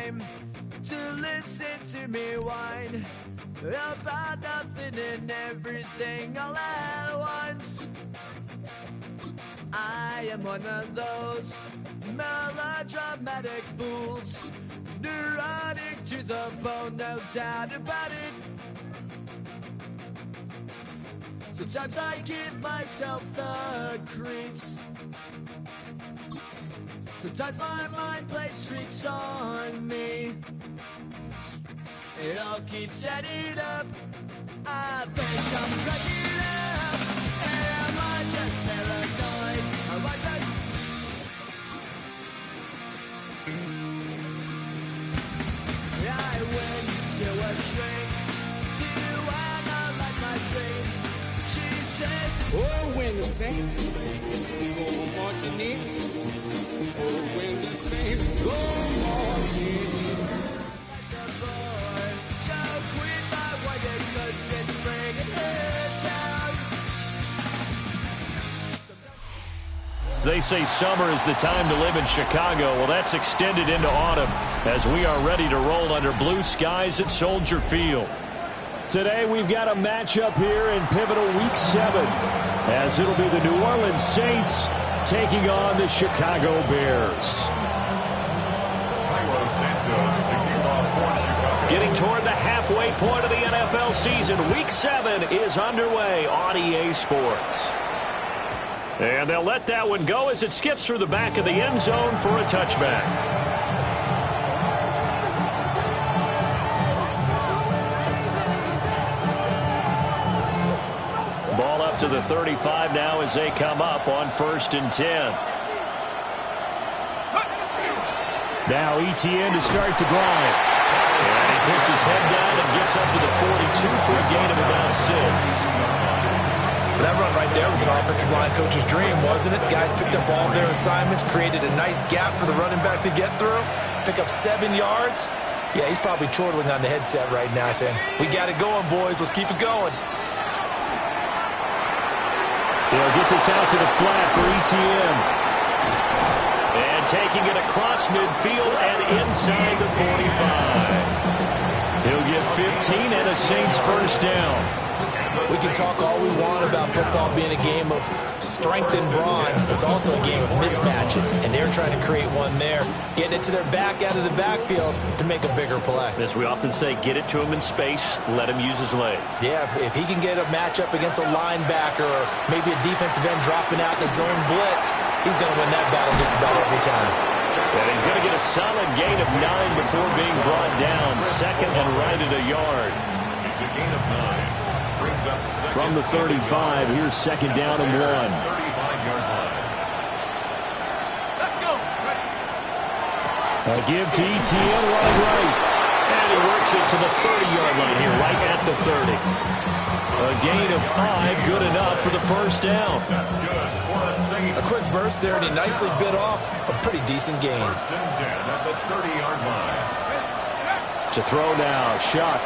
time to listen to me whine about nothing and everything all at once. I am one of those melodramatic fools, neurotic to the bone, no doubt about it. Sometimes I give myself the creeps. Sometimes my mind plays tricks on me. It all keeps adding up. I think I'm cracking up. Am I just paranoid? Am I just... I went to a shrink to analyze my dreams. She said, oh, when the saints go marching in. Oh, when the saints go marching in. They say summer is the time to live in Chicago. Well, that's extended into autumn as we are ready to roll under blue skies at Soldier Field. Today we've got a matchup here in pivotal Week 7 as it'll be the New Orleans Saints taking on the Chicago Bears. Getting toward the halfway point of the NFL season, Week 7 is underway on EA Sports. And they'll let that one go as it skips through the back of the end zone for a touchback. Ball up to the 35 now as they come up on 1st and 10. Now ETN to start the drive. And he puts his head down and gets up to the 42 for a gain of about 6. That run right there was an offensive line coach's dream, wasn't it? Guys picked up all their assignments, created a nice gap for the running back to get through, pick up 7 yards. Yeah, he's probably chortling on the headset right now saying, we got it going, boys. Let's keep it going. They'll get this out to the flat for ETN. And taking it across midfield and inside the 45. He'll get 15 and a Saints first down. We can talk all we want about football being a game of strength and brawn. It's also a game of mismatches, and they're trying to create one there, getting it to their back out of the backfield to make a bigger play. As we often say, get it to him in space, let him use his leg. Yeah, if he can get a matchup against a linebacker or maybe a defensive end dropping out in the zone blitz, he's going to win that battle just about every time. And he's going to get a solid gain of 9 before being brought down. 2nd and right at a yard. It's a gain of 9. From the 35, here's 2nd down and 1. 35-yard line. Let's go. A give to ETN running right. And he works it to the 30-yard line here, right at the 30. A gain of 5, good enough for the first down. That's good for a Saints. A quick burst there, and he nicely bit off a pretty decent gain. 1st and 10 at the 30-yard line. To throw now, Shuck.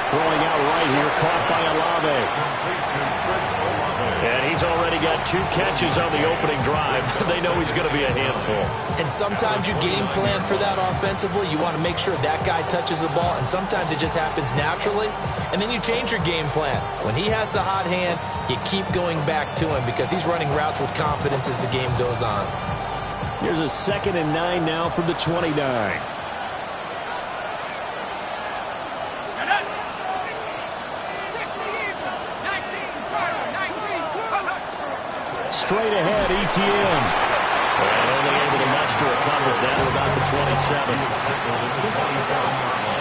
Throwing out right here, caught by Olave. And he's already got 2 catches on the opening drive. They know he's going to be a handful. And sometimes you game plan for that offensively. You want to make sure that guy touches the ball, and sometimes it just happens naturally. And then you change your game plan. When he has the hot hand, you keep going back to him because he's running routes with confidence as the game goes on. Here's a 2nd and 9 now from the 29. Straight ahead, ETN. And only able to muster a cover down to about the 27.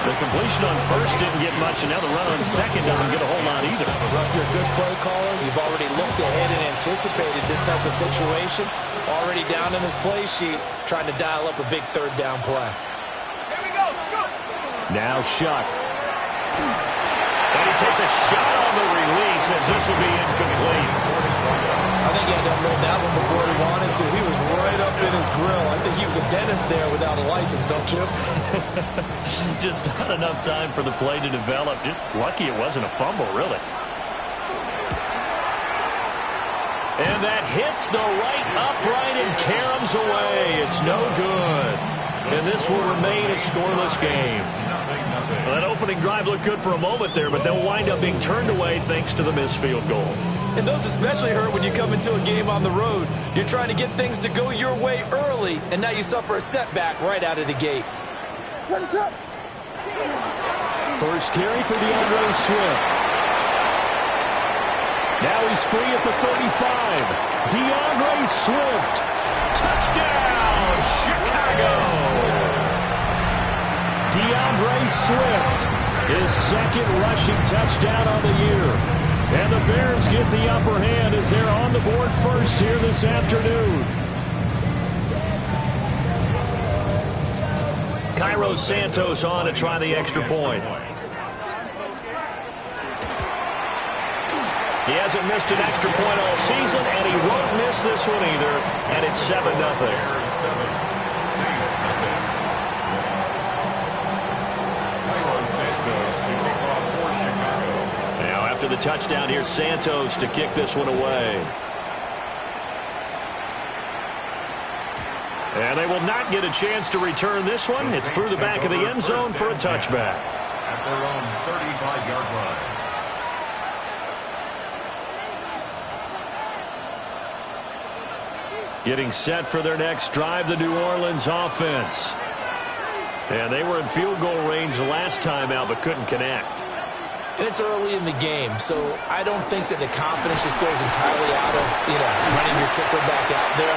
The completion on 1st didn't get much, and now the run on 2nd doesn't get a whole lot either. Well, if you're a good play caller, you've already looked ahead and anticipated this type of situation. Already down in his play sheet, trying to dial up a big 3rd down play. Here we go. Now Shuck. And he takes a shot on the release as this will be incomplete. I think he had to unload that one before he wanted to. He was right up in his grill. I think he was a dentist there without a license, don't you? Just not enough time for the play to develop. Just lucky it wasn't a fumble, really. And that hits the right upright and caroms away. It's no good. and this will remain a scoreless game. Well, that opening drive looked good for a moment there, but they'll wind up being turned away thanks to the missed field goal. And those especially hurt when you come into a game on the road. You're trying to get things to go your way early, and now you suffer a setback right out of the gate. First carry for DeAndre Swift. Now he's free at the 35. DeAndre Swift. Touchdown, Chicago. DeAndre Swift, his second rushing touchdown on the year. And the Bears get the upper hand as they're on the board first here this afternoon. Cairo Santos on to try the extra point. He hasn't missed an extra point all season, and he won't miss this one either. And it's 7-0. Now after the touchdown, here's Santos to kick this one away. And they will not get a chance to return this one. It's through the back of the end zone for a touchback. At their own 35-yard line. Getting set for their next drive, the New Orleans offense. And they were in field goal range last time out, but couldn't connect. And it's early in the game, so I don't think that the confidence just goes entirely out of, running your kicker back out there.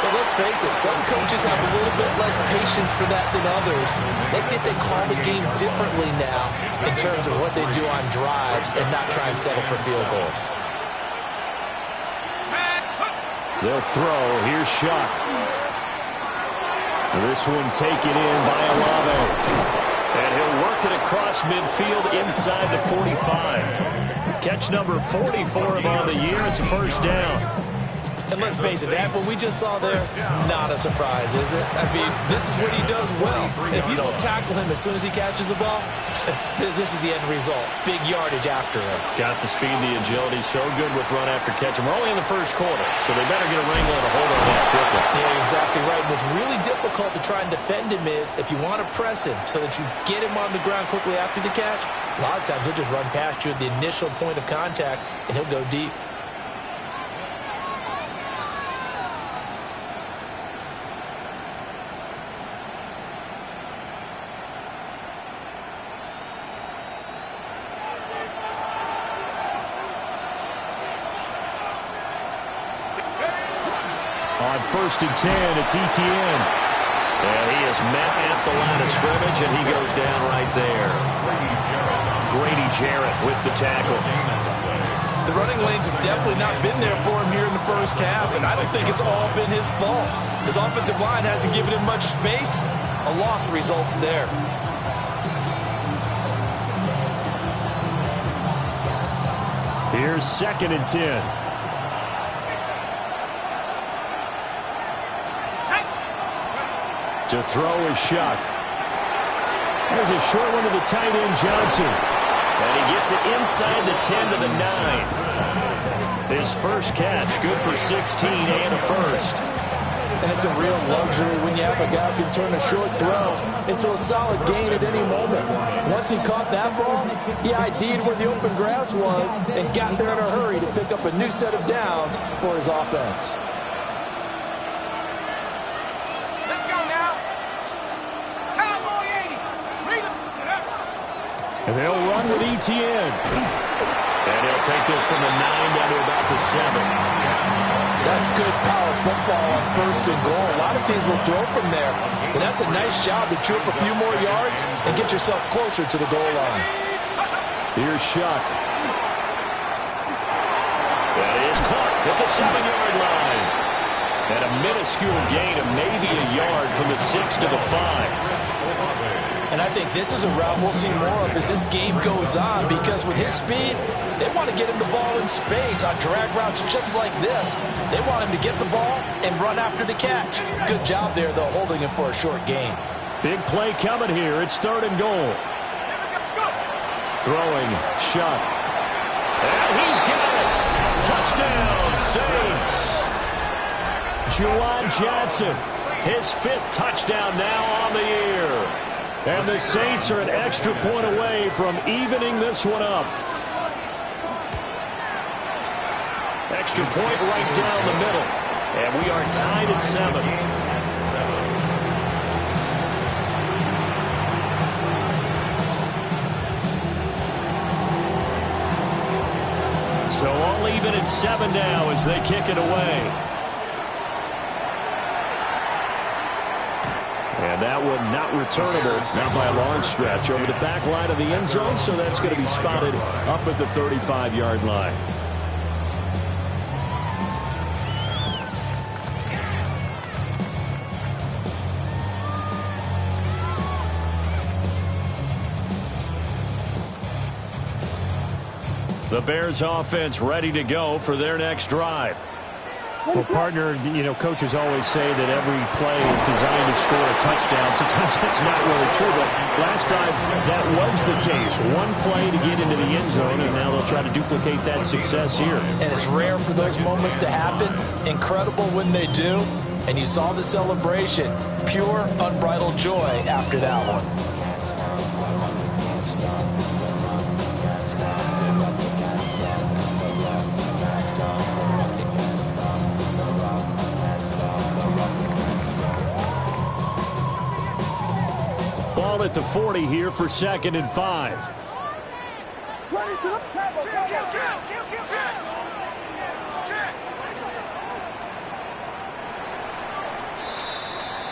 But let's face it, some coaches have a little bit less patience for that than others. Let's see if they call the game differently now in terms of what they do on drives and not try and settle for field goals. They'll throw. Here's Shuck. This one taken in by Olave. And he'll work it across midfield inside the 45. Catch number 40 for him on the year. It's a first down. And let's face it, that what we just saw there, not a surprise, is it? I mean, this is what he does well. And if you don't tackle him as soon as he catches the ball, this is the end result. Big yardage after it. Got the speed, the agility, so good with run after catch. And we're only in the first quarter, so they better get a wrangle and a hold on that quickly. Yeah, exactly right. What's really difficult to try and defend him is if you want to press him so that you get him on the ground quickly after the catch, a lot of times he'll just run past you at the initial point of contact, and he'll go deep. On 1st and 10, it's Etienne. And he is met at the line of scrimmage, and he goes down right there. Grady Jarrett with the tackle. The running lanes have definitely not been there for him here in the first half, and I don't think it's all been his fault. His offensive line hasn't given him much space. A loss results there. Here's 2nd and 10. To throw is Shuck. There's a short one to the tight end, Johnson. And he gets it inside the 10 to the 9. His first catch, good for 16 and a first. And it's a real luxury when you have a guy who can turn a short throw into a solid gain at any moment. Once he caught that ball, he ID'd where the open grass was and got there in a hurry to pick up a new set of downs for his offense. And they'll run with Etienne. And he'll take this from the 9 down to about the 7. That's good power football on 1st and goal. A lot of teams will throw from there. But that's a nice job to chew up a few more yards and get yourself closer to the goal line. Here's Shuck. That is caught at the 7-yard line. And a minuscule gain of maybe a yard from the 6 to the 5. And I think this is a route we'll see more of as this game goes on, because with his speed, they want to get him the ball in space on drag routes just like this. They want him to get the ball and run after the catch. Good job there, though, holding him for a short gain. Big play coming here. It's 3rd and goal. Throwing, Shuck. And he's got it. Touchdown, Saints. Juwan Johnson. His 5th touchdown now on the year. And the Saints are an extra point away from evening this one up. Extra point right down the middle. And we are tied at 7. So all even at 7 now as they kick it away. And that one not returnable, not by a long stretch, over the back line of the end zone, so that's going to be spotted up at the 35-yard line. The Bears offense ready to go for their next drive. Well, partner, coaches always say that every play is designed to score a touchdown. Sometimes that's not really true, but last time that was the case. One play to get into the end zone, and now they'll try to duplicate that success here. And it's rare for those moments to happen. Incredible when they do. And you saw the celebration. Pure, unbridled joy after that one. Ball at the 40 here for 2nd and 5.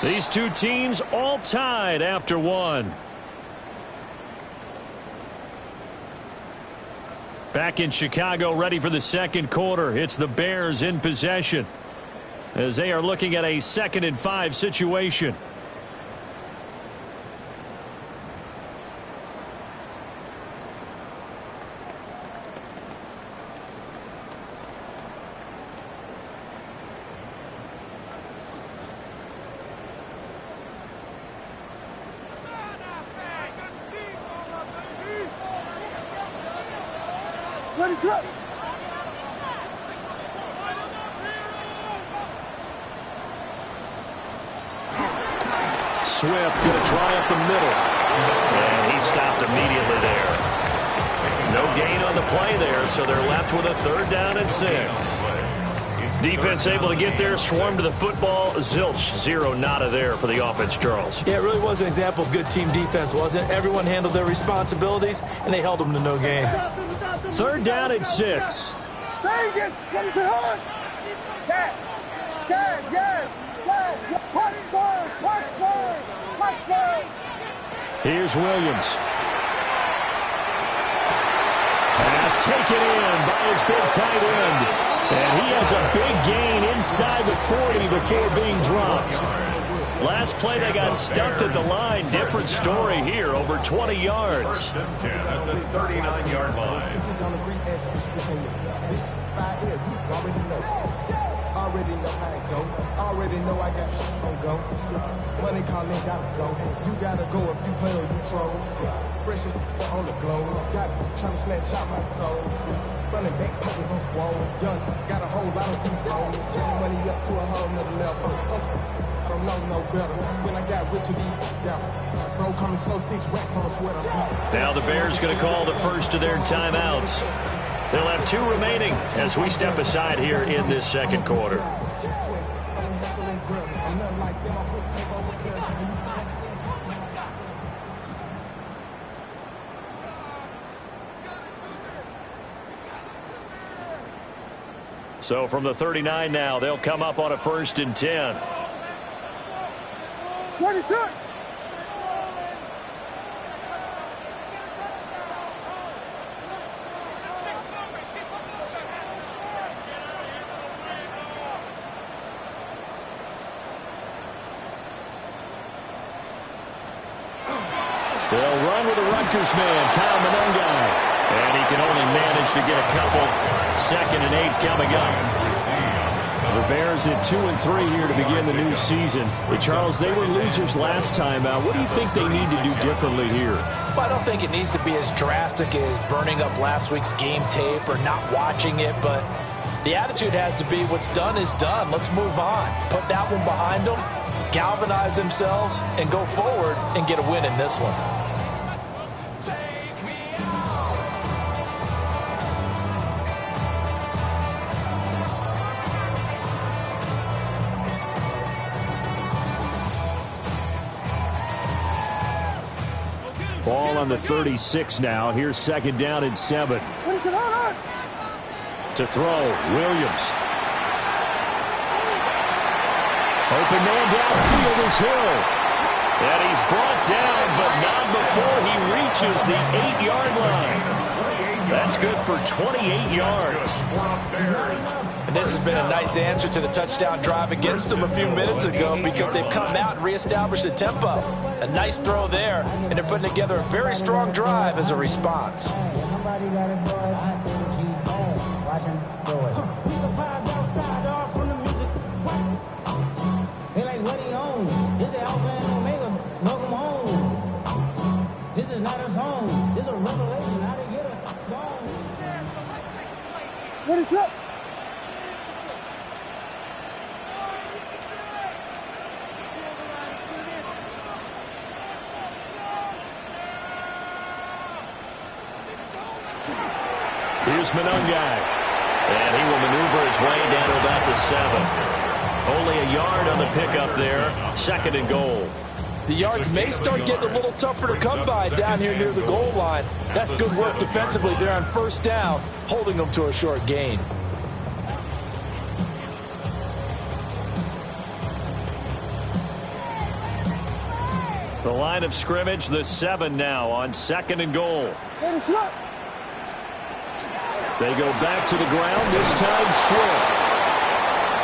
These two teams all tied after 1. Back in Chicago, ready for the second quarter. It's the Bears in possession as they are looking at a 2nd and 5 situation. Swift going to try up the middle. And he stopped immediately there. No gain on the play there, so they're left with a 3rd down and 6. Defense able to get there, swarm to the football. Zilch, 0 nada there for the offense, Charles. Yeah, it really was an example of good team defense, wasn't it? Everyone handled their responsibilities, and they held them to no gain. 3rd down and 6. Here's Williams. Pass taken in by his big tight end. And he has a big gain inside the 40 before being dropped. Last play they got stuffed at the line. Different story here, over 20 yards. At the 39-yard line. Already know how it go. Already know I got on go. Money calling, gotta go. You gotta go if you play or you troll. Precious on the globe. Got trying to snatch out my soul. Running back pockets on swole. Young, got a whole lot of C-flows. Getting money up to a whole nother level. I don't know no better. When I got rich and deep, bro coming slow, 6 racks on a sweater. Now the Bears going to call the first of their timeouts. They'll have 2 remaining as we step aside here in this second quarter. So from the 39 now, they'll come up on a 1st and 10. What is it? They'll run with the Rutgers man, Kyle Monongai. And he can only manage to get a couple. 2nd and 8 coming up. The Bears at 2-3 here to begin the new season. But Charles, they were losers last time out. What do you think they need to do differently here? Well, I don't think it needs to be as drastic as burning up last week's game tape or not watching it, but the attitude has to be what's done is done. Let's move on. Put that one behind them galvanize themselves and go forward and get a win in this one. Ball on the 36 now. Here's second down and 7. To throw, Williams. Open man downfield is Hill. And he's brought down, but not before he reaches the 8-yard line. That's good for 28 yards. And this has been a nice answer to the touchdown drive against them a few minutes ago because they've come out and reestablished the tempo. A nice throw there, and they're putting together a very strong drive as a response. This is not a song. This is a revelation. How to get it. What is up? Here's Monungai. And he will maneuver his way down to about the 7. Only a yard on the pickup there. Second and goal. The yards may start getting a little tougher to come by down here near the goal line. That's good work defensively there on first down, holding them to a short gain. The line of scrimmage, the 7 now on second and goal. They go back to the ground, this time Swift.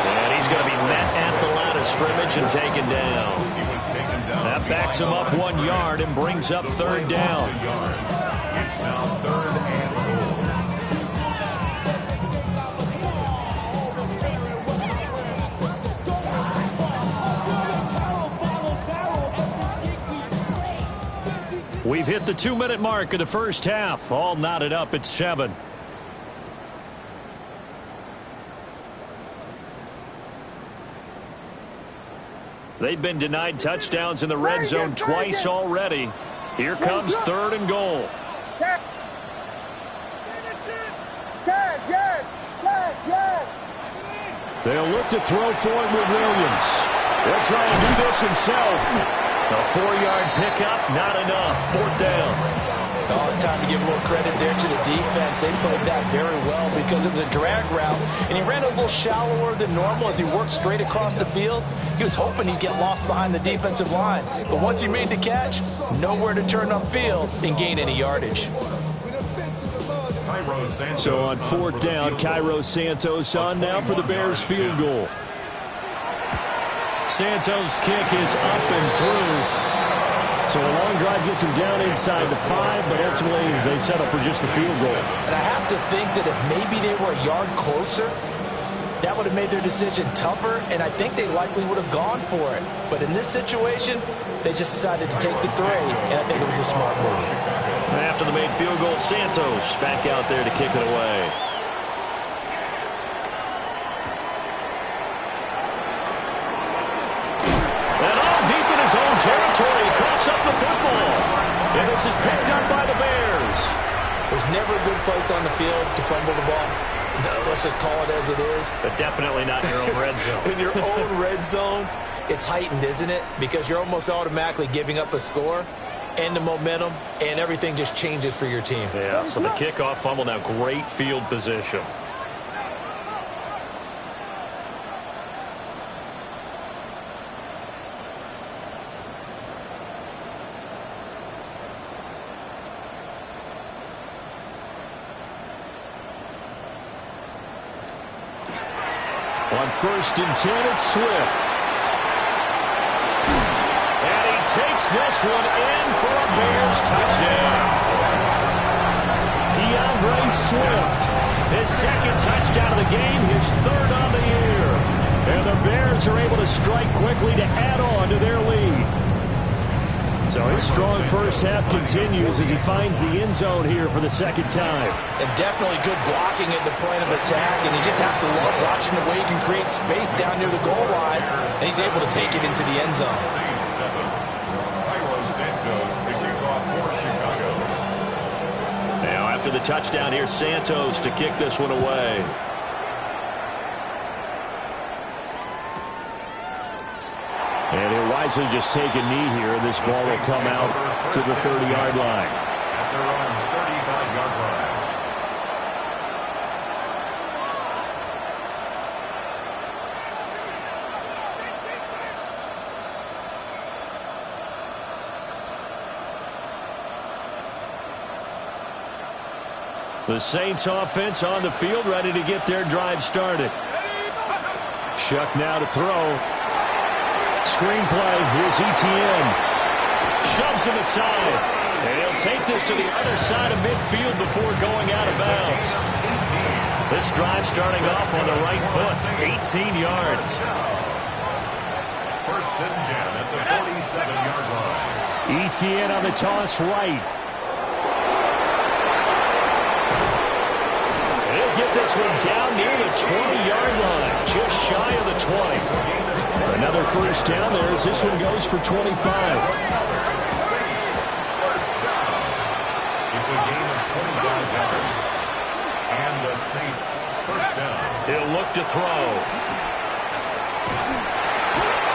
And he's going to be met at the line of scrimmage and taken down. That backs him up 1 yard and brings up third down. It's now third and goal. We've hit the 2-minute mark of the first half. All knotted up at 7. They've been denied touchdowns in the red zone twice already. Here comes third and goal. They'll look to throw for it with Williams. They'll try and do this himself. A 4-yard pickup, not enough. Fourth down. Oh, it's time to give a little credit there to the defense. They played that very well because it was a drag route, and he ran a little shallower than normal as he worked straight across the field. He was hoping he'd get lost behind the defensive line, but once he made the catch, nowhere to turn upfield and gain any yardage. So on fourth down, Cairo Santos on now for the Bears field goal. Santos' kick is up and through. So a long drive gets him down inside the 5, but ultimately they settle for just the field goal. And I have to think that if maybe they were a yard closer, that would have made their decision tougher, and I think they likely would have gone for it. But in this situation, they just decided to take the 3, and I think it was a smart move. After the made field goal, Santos back out there to kick it away. And all deep in his own territory, coughs up the football. And this is picked up by the Bears. There's never a good place on the field to fumble the ball. Let's just call it as it is. But definitely not in your own red zone. In your own red zone, it's heightened, isn't it? Because you're almost automatically giving up a score and the momentum, and everything just changes for your team. Yeah, so the kickoff fumble, now great field position. On first and 10, it's Swift. And he takes this one in for a Bears touchdown. DeAndre Swift. His second touchdown of the game, his third on the year. And the Bears are able to strike quickly to add on to their lead. So his strong first half continues as he finds the end zone here for the second time. And definitely good blocking at the point of attack, and you just have to love watching the way he can create space down near the goal line, and he's able to take it into the end zone. Now after the touchdown, here's Santos to kick this one away. And he'll wisely just take a knee here, and this ball will come out to the 30-yard line. At their own 35-yard line. The Saints offense on the field, ready to get their drive started. Shuck now to throw. Screenplay, here's Etienne. Shoves him aside. And he'll take this to the other side of midfield before going out of bounds. This drive starting off on the right foot. 18 yards. First and 10 at the 47-yard line. Etienne on the toss right. He'll get this one down near the 20-yard line. Just shy of the 20. Another first down there as this one goes for 25. It's a gain of 25 yards. And the Saints first down. He'll look to throw.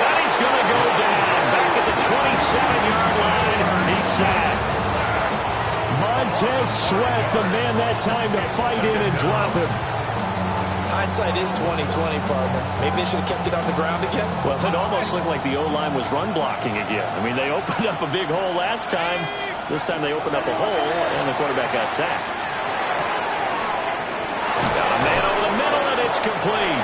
And he's going to go down. Back at the 27-yard line. He's sacked. Montez Sweat, the man that time to fight in and drop him. Hindsight is 20/20, partner. Maybe they should have kept it on the ground again. Well, it almost looked like the O-line was run blocking again. I mean, they opened up a big hole last time. This time they opened up a hole, and the quarterback got sacked. Got a man over the middle, and it's complete.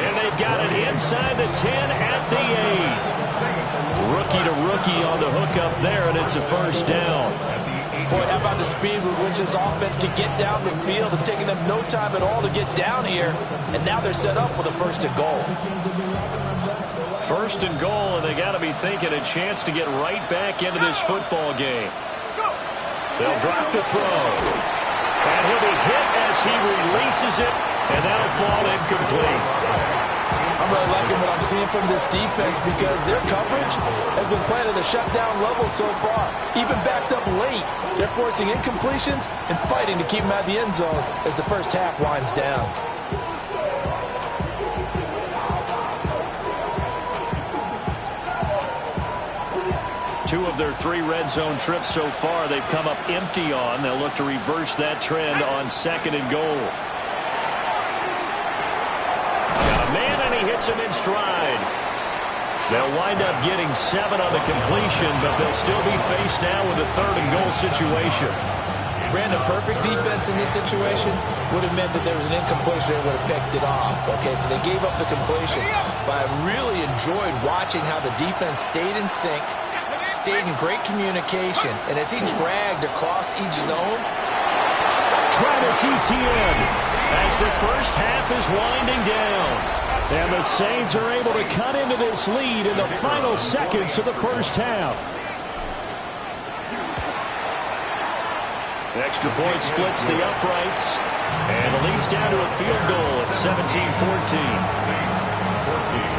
And they've got it inside the 10 at the 8. Rookie to rookie on the hook up there, and it's a first down. Boy, how about the speed with which this offense can get down the field? It's taking them no time at all to get down here, and now they're set up with a first and goal. First and goal, and they got to be thinking a chance to get right back into this football game. They'll drop the throw. And he'll be hit as he releases it, and that'll fall incomplete. I'm really liking what I'm seeing from this defense because their coverage has been playing at a shutdown level so far. Even backed up late, they're forcing incompletions and fighting to keep them out of the end zone as the first half winds down. Two of their 3 red zone trips so far they've come up empty on. They'll look to reverse that trend on second and goal. He hits him in stride. They'll wind up getting 7 on the completion, but they'll still be faced now with a third and goal situation. Brandon, perfect defense in this situation would have meant that there was an incompletion and would have picked it off. Okay, so they gave up the completion. But I really enjoyed watching how the defense stayed in sync, stayed in great communication, and as he dragged across each zone. Travis Etienne as the first half is winding down. And the Saints are able to cut into this lead in the final seconds of the first half. Extra point splits the uprights. And it leads down to a field goal at 17-14. Saints 14.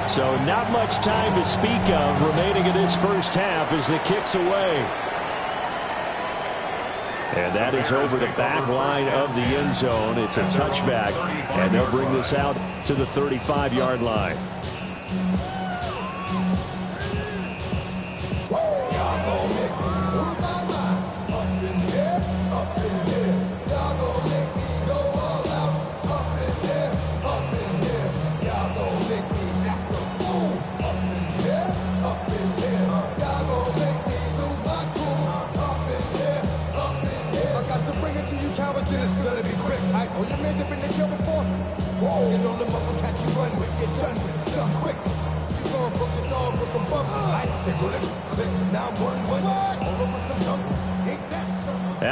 So not much time to speak of remaining in this first half as the kick's away. And that is over the back line of the end zone. It's a touchback, and they'll bring this out to the 35-yard line. You made the finish before. Get on the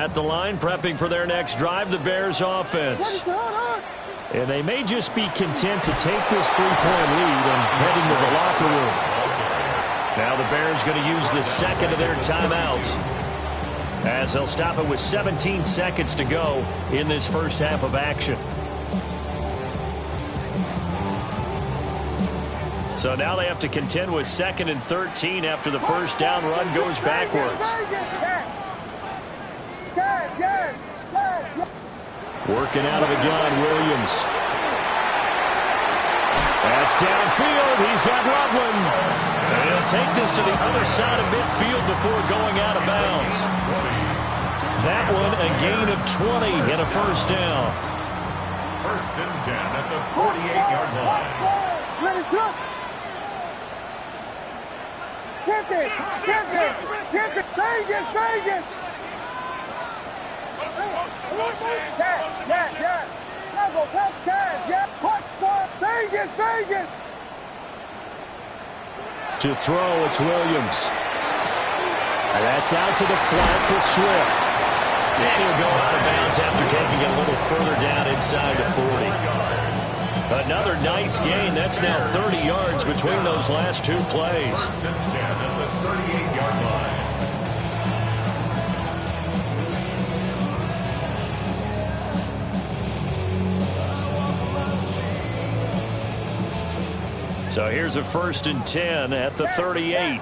At the line, prepping for their next drive, the Bears offense. And they may just be content to take this 3-point lead and head into the locker room. Now the Bears going to use the second of their timeouts, as they'll stop it with 17 seconds to go in this first half of action. So now they have to contend with 2nd and 13 after the first down run goes backwards. Working out of the gun, Williams. That's downfield. He's got Loveland. And he'll take this to the other side of midfield before going out of bounds. That one a gain of 20 and a first down. 1st and 10 at the 48-yard line. Vegas! Vegas! To throw, it's Williams. And that's out to the flat for Swift. And he'll go out of bounds after taking it a little further down inside the 40. Another nice gain. That's now 30 yards between those last two plays. 1st and 10 at the 38-yard line. So here's a 1st and 10 at the 38.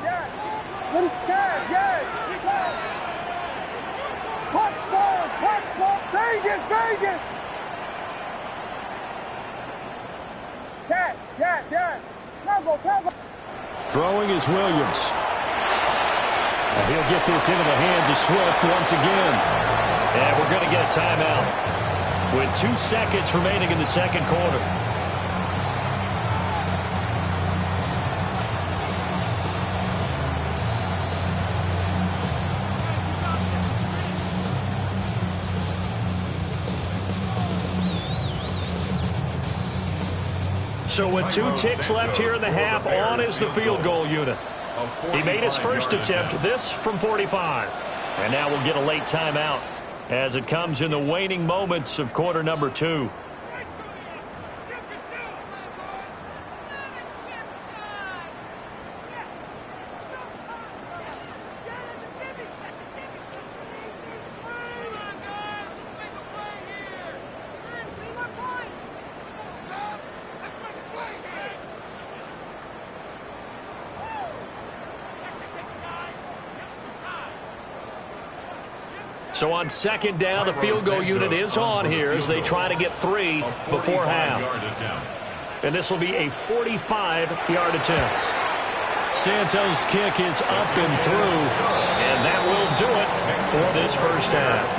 Throwing is Williams. And he'll get this into the hands of Swift once again. And we're going to get a timeout with 2 seconds remaining in the second quarter. So with 2 ticks left here in the half, on is the field goal unit. He made his first attempt, this from 45. And now we'll get a late timeout as it comes in the waning moments of quarter number 2. So on 2nd down, the field goal unit is on here as they try to get 3 before half. And this will be a 45-yard attempt. Santos' kick is up and through, and that will do it for this first half.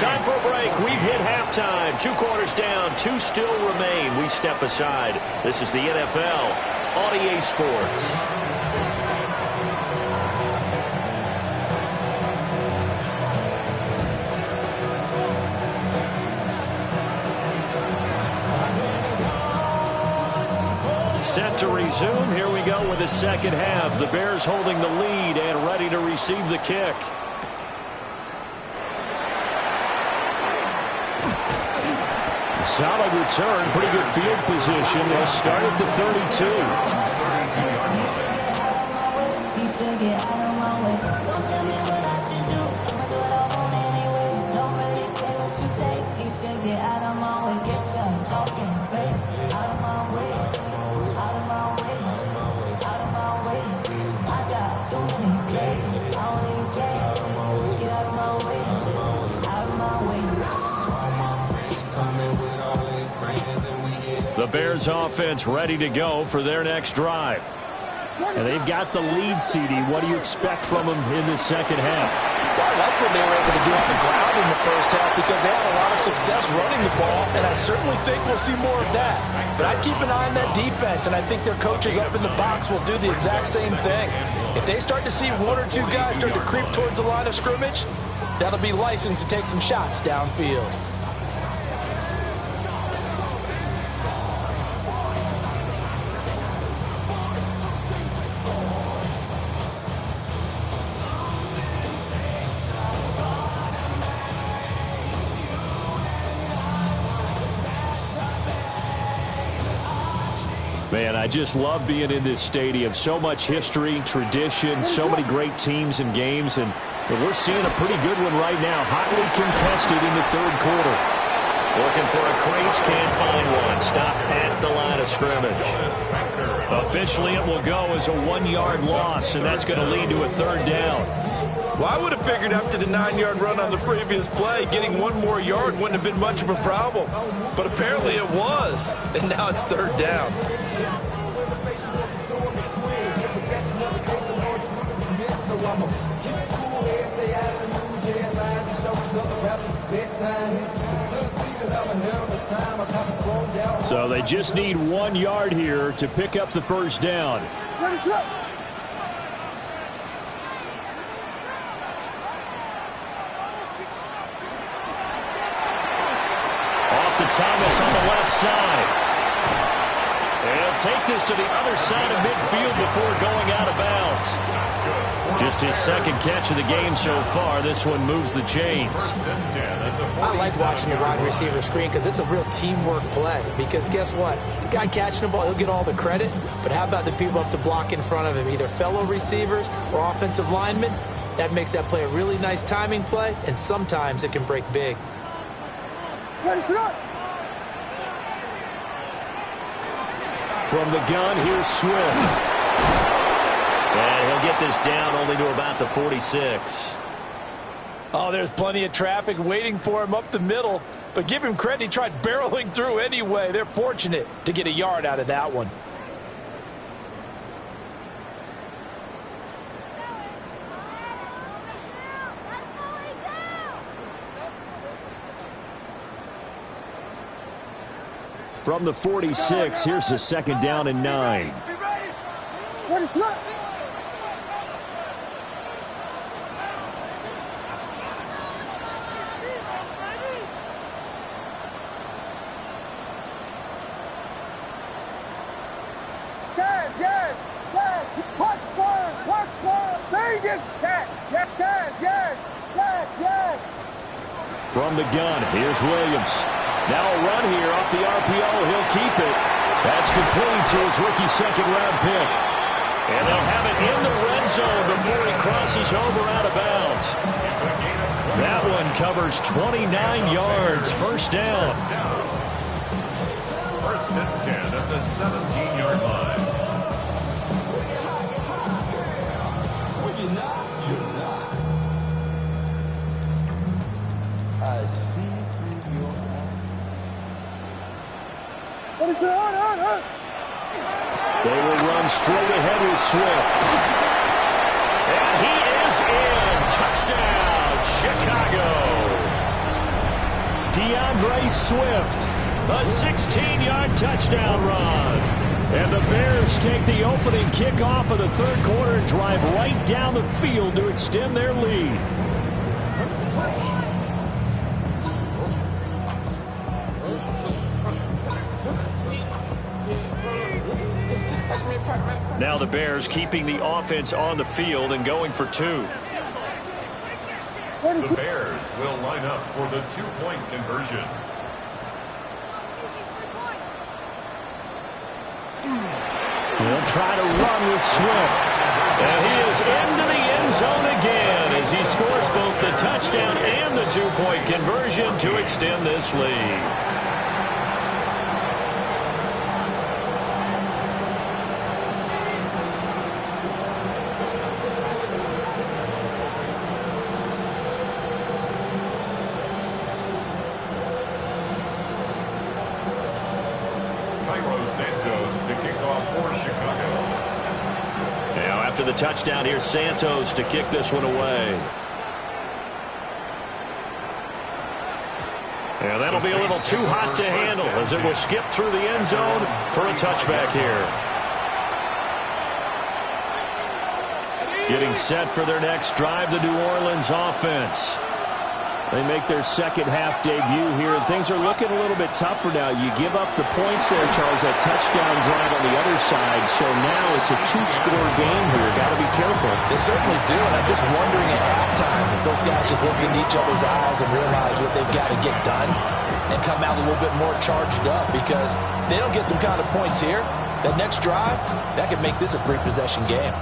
Time for a break. We've hit halftime. 2 quarters down, 2 still remain. We step aside. This is the NFL on EA Sports. Set to resume. Here we go with the second half. The Bears holding the lead and ready to receive the kick. Solid return, pretty good field position. They'll start at the 32. The Bears offense ready to go for their next drive. And they've got the lead, CD. What do you expect from them in the second half? Well, I like what they were able to do on the ground in the first half because they had a lot of success running the ball, and I certainly think we'll see more of that. But I'd keep an eye on that defense, and I think their coaches up in the box will do the exact same thing. If they start to see 1 or 2 guys start to creep towards the line of scrimmage, that'll be licensed to take some shots downfield. Man, I just love being in this stadium. So much history, tradition, so many great teams and games, and we're seeing a pretty good one right now. Hotly contested in the third quarter. Looking for a crease, can't find one. Stopped at the line of scrimmage. Officially, it will go as a 1-yard loss, and that's going to lead to a third down. Well, I would have figured after the 9-yard run on the previous play, getting one more yard wouldn't have been much of a problem. But apparently it was, and now it's third down. So they just need 1 yard here to pick up the first down. Off to Thomas on the left side. He'll take this to the other side of midfield before going out of bounds. Just his second catch of the game so far. This one moves the chains. I like watching the wide receiver screen because it's a real teamwork play. Because guess what? The guy catching the ball, he'll get all the credit. But how about the people who have to block in front of him, either fellow receivers or offensive linemen? That makes that play a really nice timing play, and sometimes it can break big. From the gun, here's Swift. And he'll get this down only to about the 46. Oh, there's plenty of traffic waiting for him up the middle. But give him credit, he tried barreling through anyway. They're fortunate to get a yard out of that one. From the 46, here's the second down and 9. What is that? From the gun, here's Williams. Now a run here off the RPO. He'll keep it. That's complete to his rookie second-round pick. And they'll have it in the red zone before he crosses over out of bounds. That one covers 29 yards. First down. First and 10 at the 17-yard line. I see through your eyes. What is it? They will run straight ahead with Swift. And he is in. Touchdown, Chicago. DeAndre Swift. A 16-yard touchdown run. And the Bears take the opening kickoff of the third quarter and drive right down the field to extend their lead. Now the Bears keeping the offense on the field and going for two. The Bears will line up for the two-point conversion. He'll try to run with Swift. And he is into the end zone again as he scores both the touchdown and the two-point conversion to extend this lead. The touchdown here, Santos to kick this one away. Yeah, that'll be a little too hot to handle as it will skip through the end zone for a touchback here. Getting set for their next drive, the New Orleans offense. They make their second half debut here, and things are looking a little bit tougher now. You give up the points there, Charles, that touchdown drive on the other side. So now it's a two-score game here. Got to be careful. They certainly do, and I'm just wondering at halftime if those guys just look into each other's eyes and realize what they've got to get done and come out a little bit more charged up, because if they don't get some kind of points here, that next drive, that could make this a three-possession game.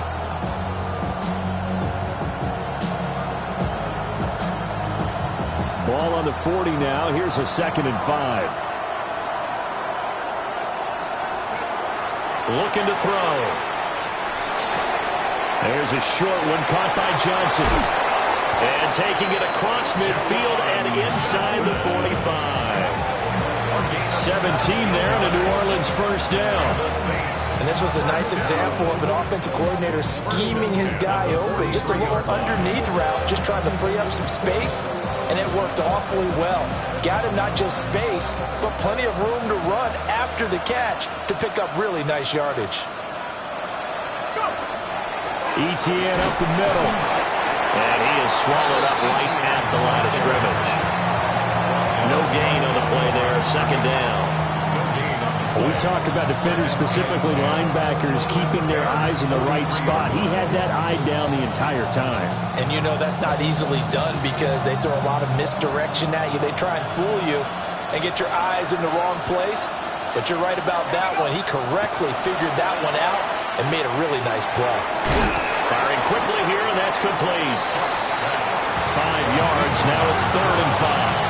Ball on the 40 now. Here's a 2nd and 5. Looking to throw. There's a short one caught by Johnson. And taking it across midfield and inside the 45. 17 there and a New Orleans first down. And this was a nice example of an offensive coordinator scheming his guy open. Just a little underneath route, just trying to free up some space. And it worked awfully well. Got him not just space, but plenty of room to run after the catch to pick up really nice yardage. Etienne up the middle. And he is swallowed up right at the line of scrimmage. No gain on the play there, 2nd down. When we talk about defenders, specifically linebackers, keeping their eyes in the right spot. He had that eye down the entire time. And you know that's not easily done because they throw a lot of misdirection at you. They try and fool you and get your eyes in the wrong place. But you're right about that one. He correctly figured that one out and made a really nice play. Firing quickly here, and that's complete. 5 yards. Now it's 3rd and 5.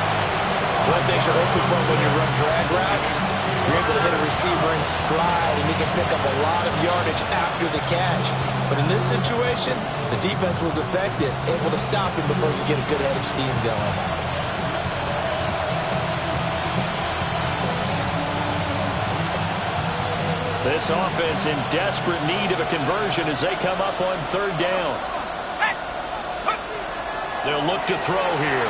One thing you're hoping for when you run drag routes, you're able to hit a receiver in stride, and he can pick up a lot of yardage after the catch. But in this situation, the defense was effective, able to stop him before you get a good head of steam going. This offense in desperate need of a conversion as they come up on 3rd down. They'll look to throw here.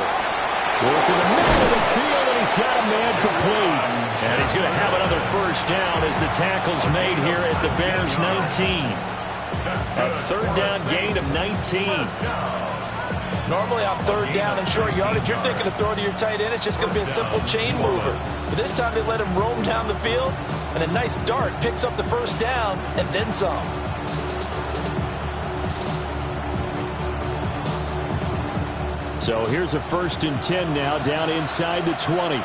Work in the middle of the field, and he's got a man complete. And he's going to have another first down as the tackle's made here at the Bears' 19. A 3rd down gain of 19. Normally on 3rd down and short yardage, you're thinking of throwing to your tight end. It's just going to be a simple chain mover. But this time they let him roam down the field, and a nice dart picks up the first down and then some. So here's a 1st and 10 now, down inside the 20.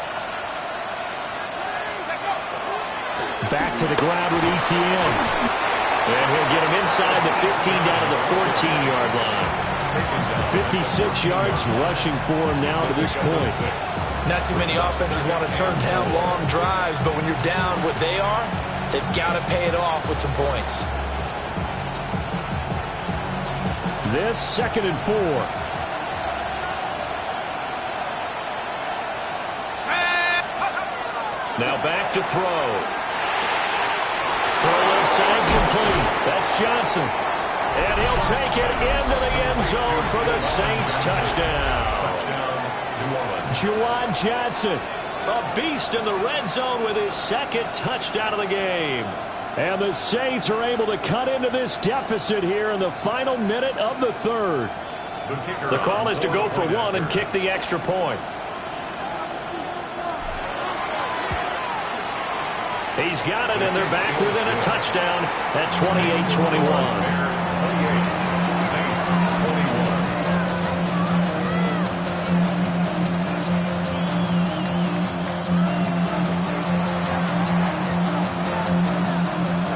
Back to the ground with Etienne. And he'll get him inside the 15 down to the 14-yard line. 56 yards rushing for him now to this point. Not too many offenses want to turn down long drives, but when you're down what they are, they've got to pay it off with some points. This 2nd and 4. Now back to throw. Throw left side complete. That's Johnson. And he'll take it into the end zone for the Saints touchdown. Juwan Johnson, a beast in the red zone with his 2nd touchdown of the game. And the Saints are able to cut into this deficit here in the final minute of the 3rd. The call is to go for 1 and kick the extra point. He's got it, and they're back within a touchdown at 28-21.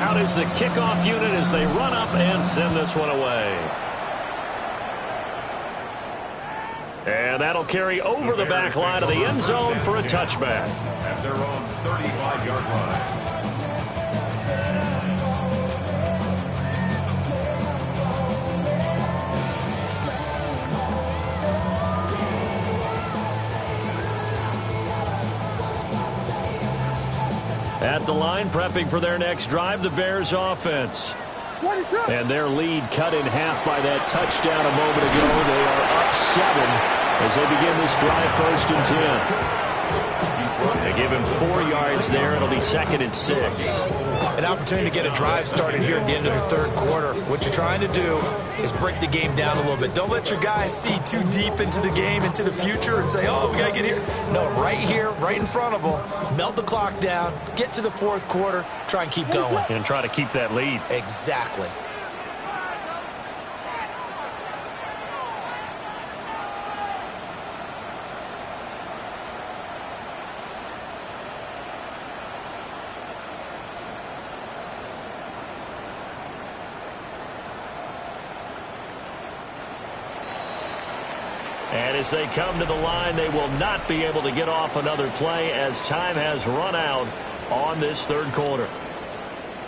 Out is the kickoff unit as they run up and send this one away. And that'll carry over the back line of the end zone for a touchback. At their own 35-yard line. At the line, prepping for their next drive, the Bears offense. And their lead cut in half by that touchdown a moment ago. They are up 7 as they begin this drive, 1st and 10. They give him 4 yards there. It'll be 2nd and 6. An opportunity to get a drive started here at the end of the 3rd quarter. What you're trying to do is break the game down a little bit. Don't let your guys see too deep into the game, into the future, and say, oh, we got to get here. No, right here, right in front of them, melt the clock down, get to the 4th quarter, try and keep going. And try to keep that lead. Exactly. And as they come to the line, they will not be able to get off another play as time has run out on this third quarter.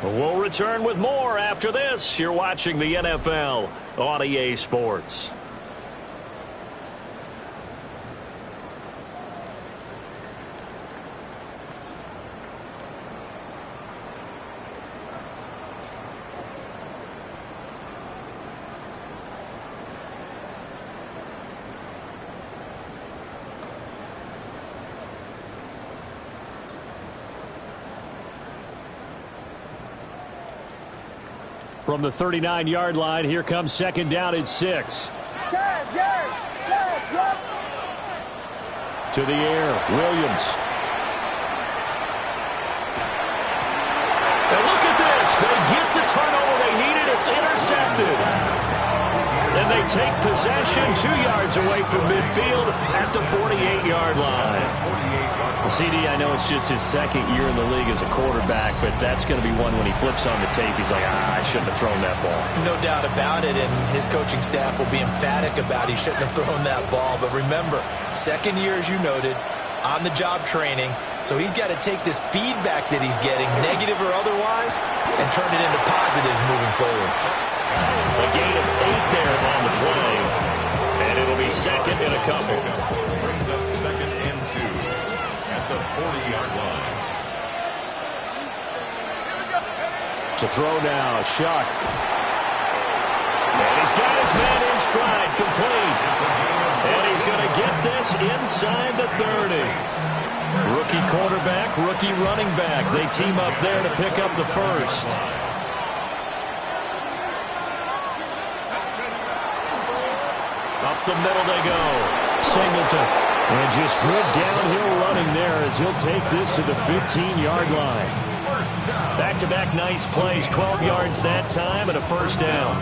We'll return with more after this. You're watching the NFL on EA Sports. From the 39-yard line, here comes second down at 6. To the air, Williams. And look at this. They get the turnover they needed. It's intercepted. And they take possession 2 yards away from midfield at the 48-yard line. CD, I know it's just his second year in the league as a quarterback, but that's going to be one when he flips on the tape, he's like, I shouldn't have thrown that ball. No doubt about it, and his coaching staff will be emphatic about he shouldn't have thrown that ball. But remember, second year, as you noted, on-the-job training, so he's got to take this feedback that he's getting, negative or otherwise, and turn it into positives moving forward. A gain of 8 there on the play, and it'll be second and a couple. Brings up second and 2 at the 40-yard line. To throw now, Shuck. And he's got his man in stride, complete. And he's going to get this inside the 30. Rookie quarterback, rookie running back. They team up there to pick up the first. Up the middle they go. Singleton. And just good downhill running there as he'll take this to the 15-yard line. Back-to-back nice plays, 12 yards that time and a first down.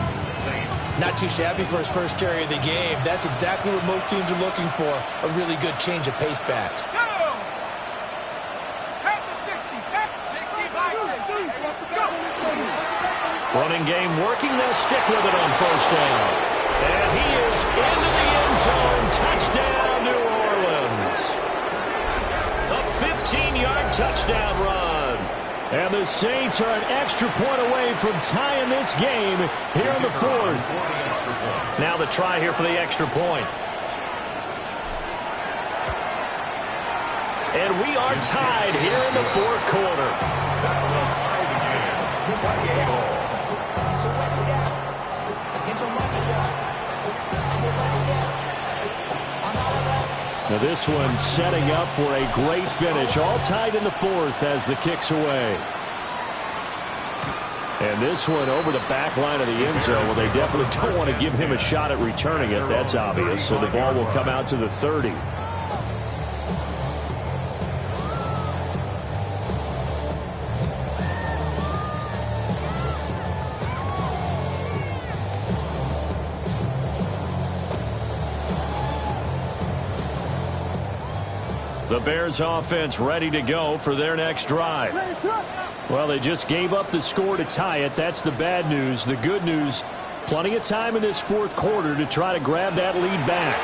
Not too shabby for his first carry of the game. That's exactly what most teams are looking for, a really good change of pace back. Running game working, they'll stick with it on first down. And he is into the end zone. Touchdown, New Orleans. A 15-yard touchdown run. And the Saints are an extra point away from tying this game here in the fourth. Now the try here for the extra point. And we are tied here in the fourth quarter. Now this one setting up for a great finish. All tied in the fourth as the kick's away. And this one over the back line of the end zone. Well, they definitely don't want to give him a shot at returning it. That's obvious. So the ball will come out to the 30. The Bears offense ready to go for their next drive. Well, they just gave up the score to tie it. That's the bad news. The good news, plenty of time in this fourth quarter to try to grab that lead back.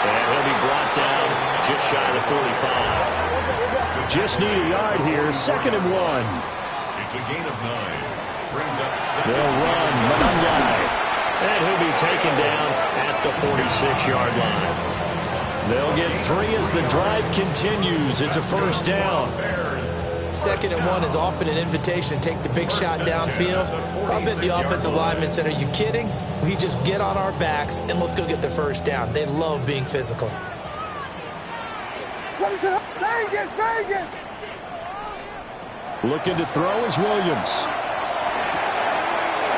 And he'll be brought down just shy of the 45. Just need a yard here. 2nd and 1. It's a gain of 9. Brings up second. They'll run. Monday. And he'll be taken down at the 46-yard line. They'll get 3 as the drive continues. It's a first down. 2nd and 1 is often an invitation to take the big shot downfield. I bet the offensive lineman said, are you kidding? We just get on our backs and let's go get the first down. They love being physical. Looking to throw is Williams.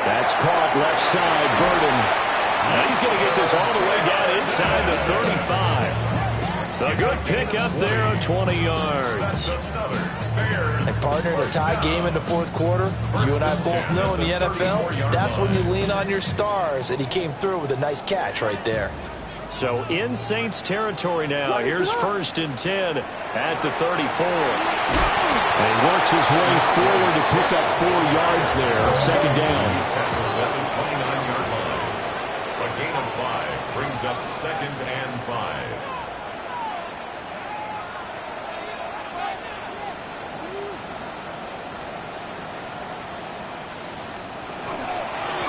That's caught left side, Burden. And he's going to get this all the way down inside the 35. A good pick up there of 20 yards. And partner, in a tie game in the fourth quarter, you and I both know in the NFL, that's when you lean on your stars, and he came through with a nice catch right there. So in Saints territory now. Here's 1st and 10 at the 34. And he works his way forward to pick up 4 yards there. 2nd down. At the 29-yard line. A gain of up 2nd and 5.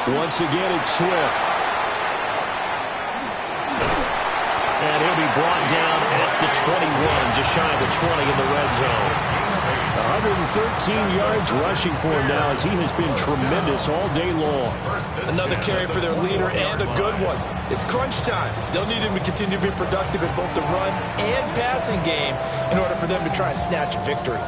Once again, it's Swift. And he'll be brought down at the 21, just shy of the 20 in the red zone. 113 yards rushing for him now as he has been tremendous all day long. Another carry for their leader and a good one. It's crunch time. They'll need him to continue to be productive in both the run and passing game in order for them to try and snatch a victory.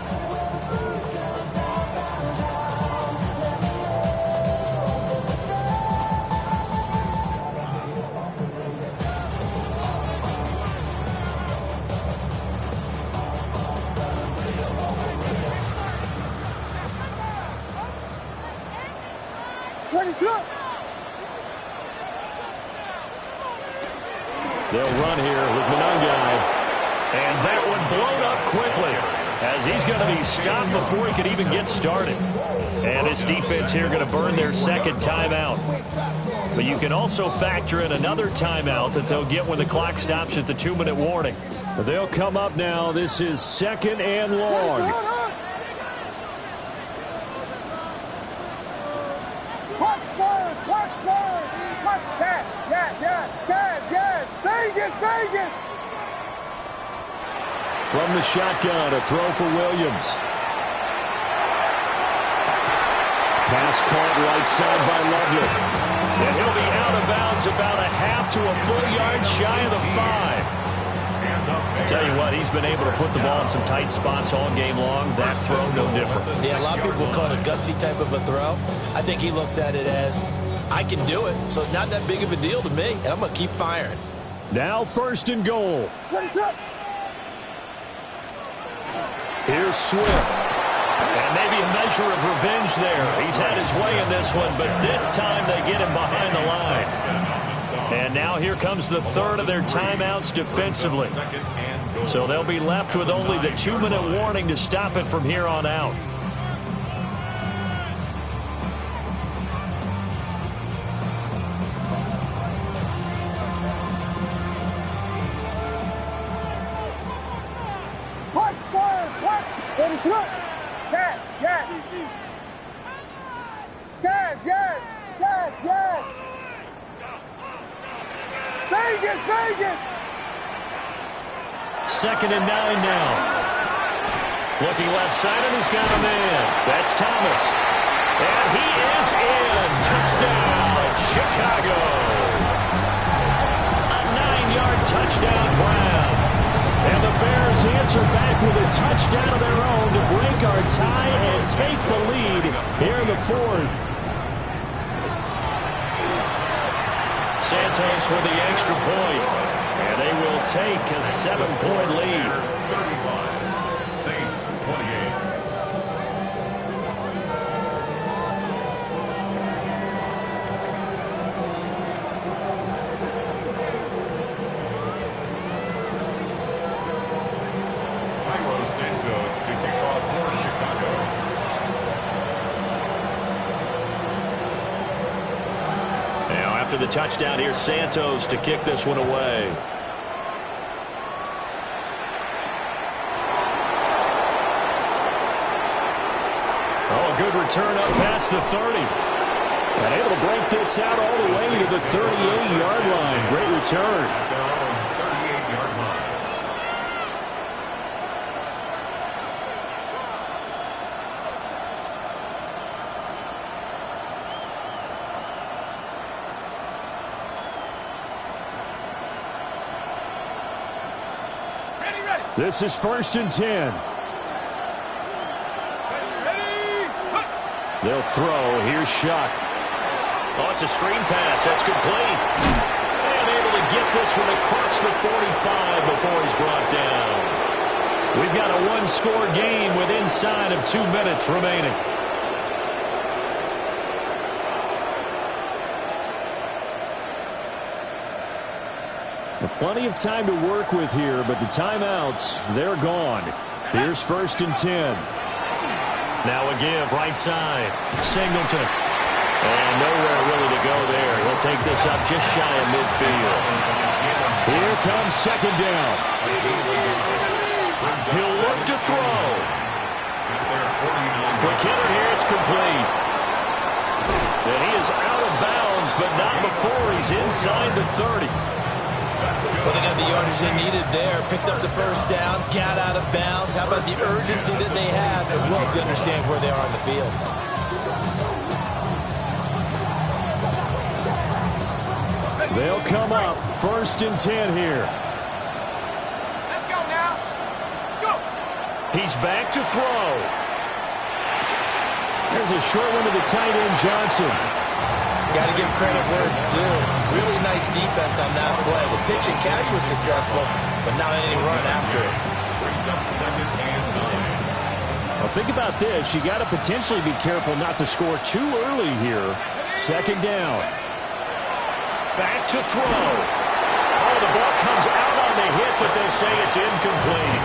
They'll run here with Monangai. And that one blown up quickly as he's going to be stopped before he could even get started. And his defense here going to burn their second timeout. But you can also factor in another timeout that they'll get when the clock stops at the 2-minute warning. They'll come up now. This is 2nd and long. From the shotgun, a throw for Williams. Pass caught right side by Lovely. And he'll be out of bounds about a half to a full yard shy of the 5. I tell you what, he's been able to put the ball in some tight spots all game long. That throw, no different. Yeah, a lot of people call it a gutsy type of a throw. I think he looks at it as, I can do it, so it's not that big of a deal to me, and I'm going to keep firing. Now 1st and goal. Here's Swift. And maybe a measure of revenge there. He's had his way in this one, but this time they get him behind the line. And now here comes the 3rd of their timeouts defensively. So they'll be left with only the 2-minute warning to stop it from here on out. Second and 9 now. Looking left side, and he's got a man. That's Thomas. And he is in. Touchdown, Chicago. A 9-yard touchdown, Brown. And the Bears answer back with a touchdown of their own to break our tie and take the lead here in the 4th. Santos with the extra point. And they will take a 7-point lead. 35, Saints 28. Santos to kick off for Chicago. Now after the touchdown, here's Santos to kick this one away. Good return up past the 30. And able to break this out all the way to the 38-yard line. Great return. At their own 38-yard line. This is 1st and 10. They'll throw. Here's Shuck. Oh, it's a screen pass. That's complete. And able to get this one across the 45 before he's brought down. We've got a one-score game with inside of 2 minutes remaining. Plenty of time to work with here, but the timeouts, they're gone. Here's 1st and 10. Now a give, right side. Singleton. And nowhere really to go there. He'll take this up just shy of midfield. Here comes second down. He'll look to throw. Quick hitter here, it's complete. And he is out of bounds, but not before he's inside the 30. Well, they got the yardage they needed there. Picked up the first down, got out of bounds. How about the urgency that they have, as well as they understand where they are on the field? They'll come up 1st and 10 here. Let's go now. Let's go. He's back to throw. There's a short one to the tight end, Johnson. Got to give credit where it's due. Really nice defense on that play. The pitch and catch was successful, but not any run after it. Brings up 2nd and 9. Well, think about this. You got to potentially be careful not to score too early here. 2nd down. Back to throw. Oh, the ball comes out on the hit, but they'll say it's incomplete.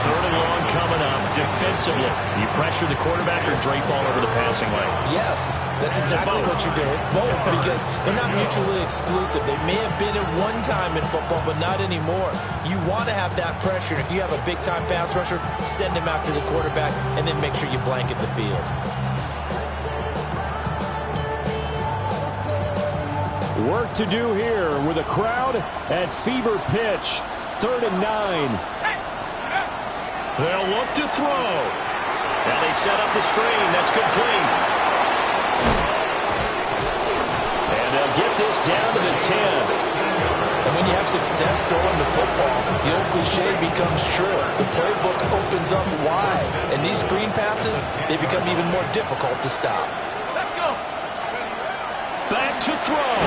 3rd and long coming up. Defensively, you pressure the quarterback or drape all over the passing lane? Yes, that's exactly what you're doing. It's both because they're not mutually exclusive. They may have been at one time in football, but not anymore. You want to have that pressure. If you have a big-time pass rusher, send him after the quarterback, and then make sure you blanket the field. Work to do here with a crowd at fever pitch. 3rd and 9. They'll look to throw. Now they set up the screen. That's complete. And they'll get this down to the 10. And when you have success throwing the football, the old cliche becomes true. The playbook opens up wide. And these screen passes, they become even more difficult to stop. Let's go. Back to throw.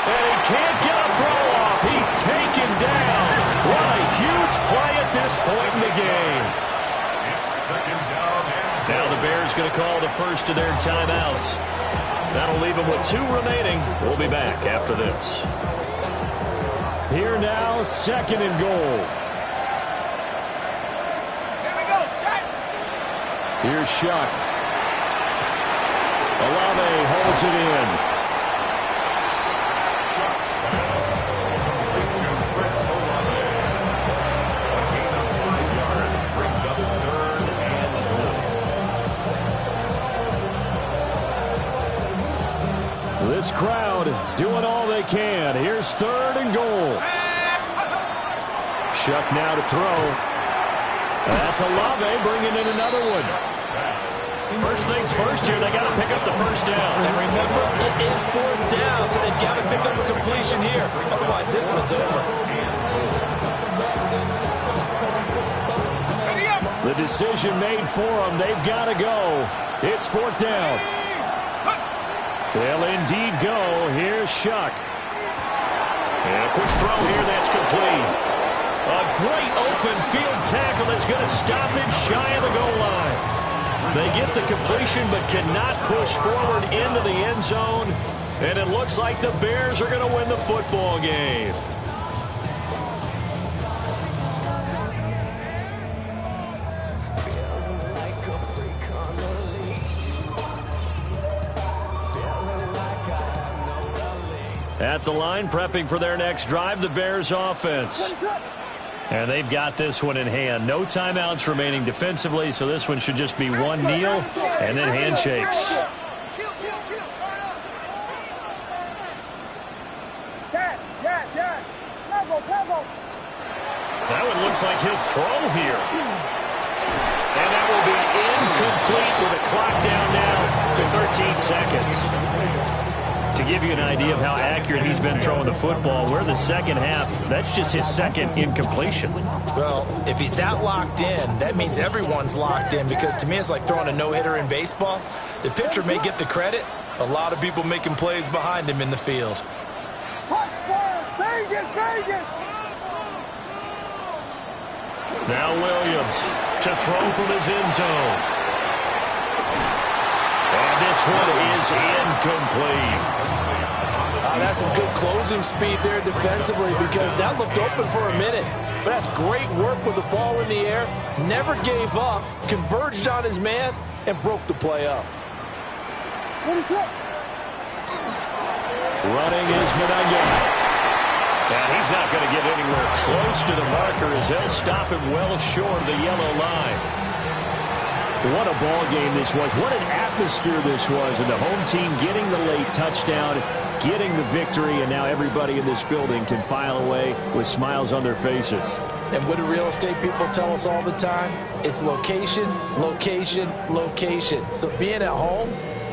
And he can't get a throw off. He's taken down. What a huge play at this point in the game. It's 2nd down and Now the Bears going to call the first of their timeouts. That'll leave them with 2 remaining. We'll be back after this. Here now, 2nd and goal. Here we go. Shot. Here's Shuck. Olave holds it in. This crowd doing all they can. Here's 3rd and goal. Shuck now to throw. That's Olave bringing in another one. First things first here, they got to pick up the first down. And remember, it is 4th down, so they've got to pick up a completion here. Otherwise, this one's over. The decision made for them. They've got to go. It's 4th down. They'll indeed go. Here's Shuck. And a quick throw here. That's complete. A great open field tackle that's going to stop it shy of the goal line. They get the completion but cannot push forward into the end zone. And it looks like the Bears are going to win the football game. At the line, prepping for their next drive, the Bears offense. And they've got this one in hand. No timeouts remaining defensively, so this one should just be one kneel and then handshakes. That one looks like he'll throw here. And that will be incomplete with a clock down now to 13 seconds. To give you an idea of how accurate he's been throwing the football, we're the second half. That's just his 2nd incompletion. Well, if he's that locked in, that means everyone's locked in, because to me it's like throwing a no-hitter in baseball. The pitcher may get the credit. A lot of people making plays behind him in the field. Now Williams to throw from his end zone. And this one is incomplete. That's some good closing speed there defensively, because that looked open for a minute. But that's great work with the ball in the air. Never gave up, converged on his man, and broke the play up. Running is Madden. And he's not going to get anywhere close to the marker as they'll stop him well short of the yellow line. What a ball game this was. What an atmosphere this was. And the home team getting the late touchdown, getting the victory, and now everybody in this building can file away with smiles on their faces. And what do real estate people tell us all the time? It's location, location, location. So being at home,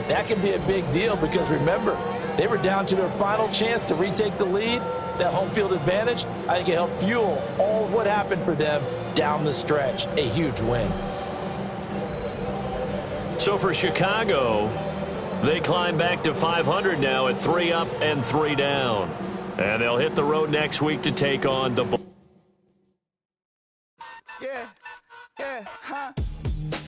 that can be a big deal because remember, they were down to their final chance to retake the lead. That home field advantage, I think it helped fuel all of what happened for them down the stretch. A huge win. So for Chicago, they climb back to 500 now at 3 up and 3 down. And they'll hit the road next week to take on the